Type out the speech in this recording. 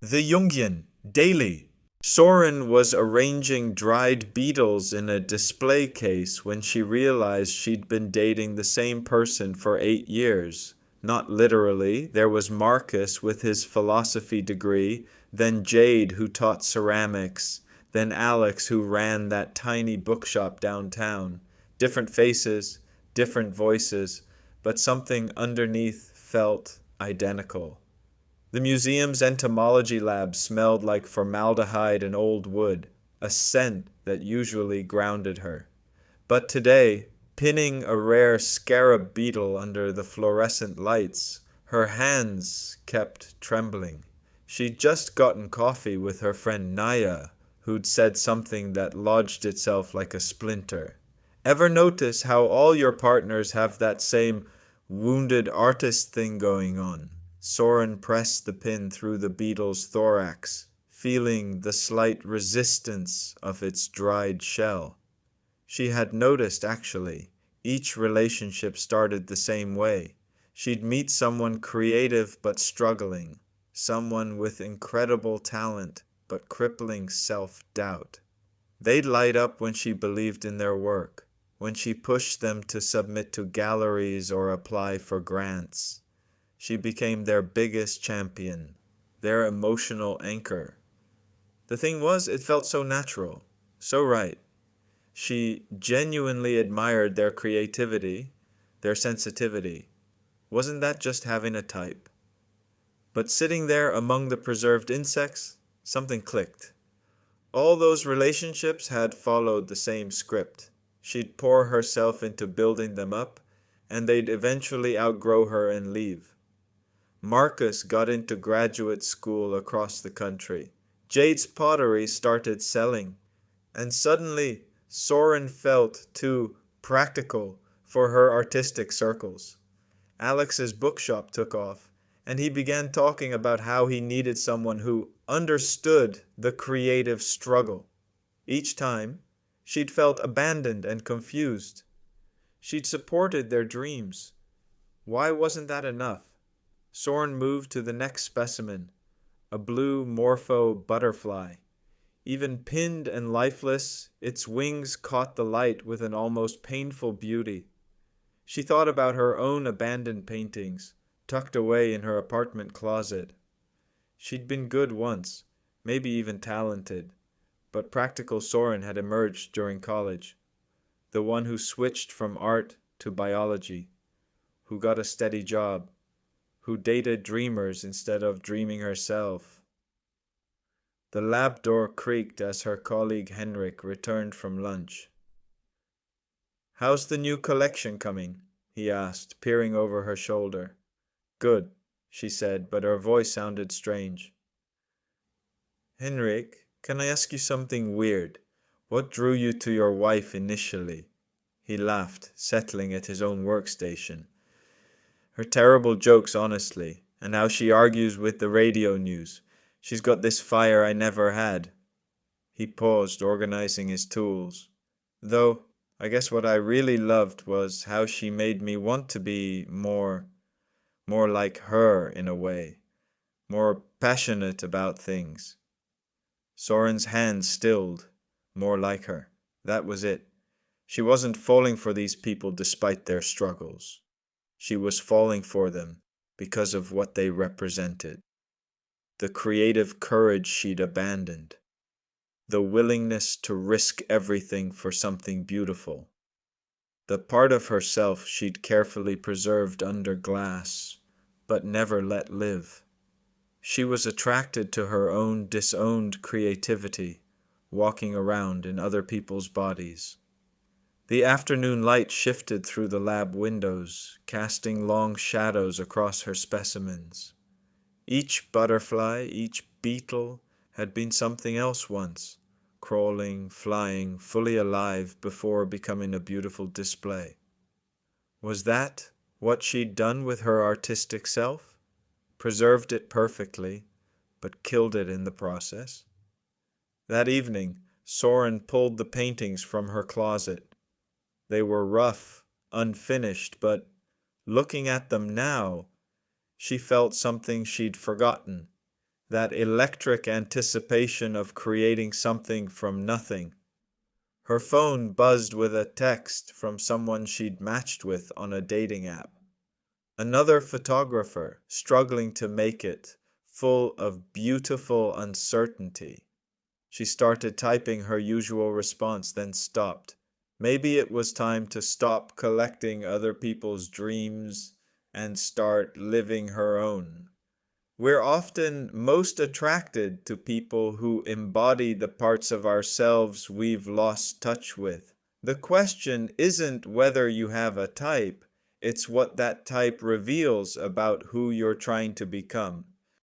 The Jungian, daily. Soren was arranging dried beetles in a display case when she realized she'd been dating the same person for 8 years. Not literally, there was Marcus with his philosophy degree, then Jade who taught ceramics, then Alex who ran that tiny bookshop downtown. Different faces, different voices, but something underneath felt identical. The museum's entomology lab smelled like formaldehyde and old wood, a scent that usually grounded her. But today, pinning a rare scarab beetle under the fluorescent lights, her hands kept trembling. She'd just gotten coffee with her friend Naya, who'd said something that lodged itself like a splinter. Ever notice how all your partners have that same wounded artist thing going on? Soren pressed the pin through the beetle's thorax, feeling the slight resistance of its dried shell. She had noticed, actually, each relationship started the same way. She'd meet someone creative but struggling, someone with incredible talent but crippling self-doubt. They'd light up when she believed in their work, when she pushed them to submit to galleries or apply for grants. She became their biggest champion, their emotional anchor. The thing was, it felt so natural, so right. She genuinely admired their creativity, their sensitivity. Wasn't that just having a type? But sitting there among the preserved insects, something clicked. All those relationships had followed the same script. She'd pour herself into building them up, and they'd eventually outgrow her and leave. Marcus got into graduate school across the country. Jade's pottery started selling. And suddenly, Soren felt too practical for her artistic circles. Alex's bookshop took off, and he began talking about how he needed someone who understood the creative struggle. Each time, she'd felt abandoned and confused. She'd supported their dreams. Why wasn't that enough? Soren moved to the next specimen, a blue morpho butterfly. Even pinned and lifeless, its wings caught the light with an almost painful beauty. She thought about her own abandoned paintings, tucked away in her apartment closet. She'd been good once, maybe even talented, but practical Soren had emerged during college. The one who switched from art to biology, who got a steady job, who dated dreamers instead of dreaming herself. The lab door creaked as her colleague Henrik returned from lunch. "How's the new collection coming?" he asked, peering over her shoulder. "Good," she said, but her voice sounded strange. "Henrik, can I ask you something weird? What drew you to your wife initially?" He laughed, settling at his own workstation. "Her terrible jokes, honestly, and how she argues with the radio news. She's got this fire I never had." He paused, organizing his tools. "Though, I guess what I really loved was how she made me want to be more like her in a way, more passionate about things." Soren's hand stilled. More like her. That was it. She wasn't falling for these people despite their struggles. She was falling for them because of what they represented. The creative courage she'd abandoned. The willingness to risk everything for something beautiful. The part of herself she'd carefully preserved under glass, but never let live. She was attracted to her own disowned creativity, walking around in other people's bodies. The afternoon light shifted through the lab windows, casting long shadows across her specimens. Each butterfly, each beetle had been something else once, crawling, flying, fully alive before becoming a beautiful display. Was that what she'd done with her artistic self? Preserved it perfectly, but killed it in the process? That evening, Soren pulled the paintings from her closet. They were rough, unfinished, but looking at them now, she felt something she'd forgotten, that electric anticipation of creating something from nothing. Her phone buzzed with a text from someone she'd matched with on a dating app. Another photographer, struggling to make it, full of beautiful uncertainty. She started typing her usual response, then stopped. Maybe it was time to stop collecting other people's dreams and start living her own. We're often most attracted to people who embody the parts of ourselves we've lost touch with. The question isn't whether you have a type, it's what that type reveals about who you're trying to become.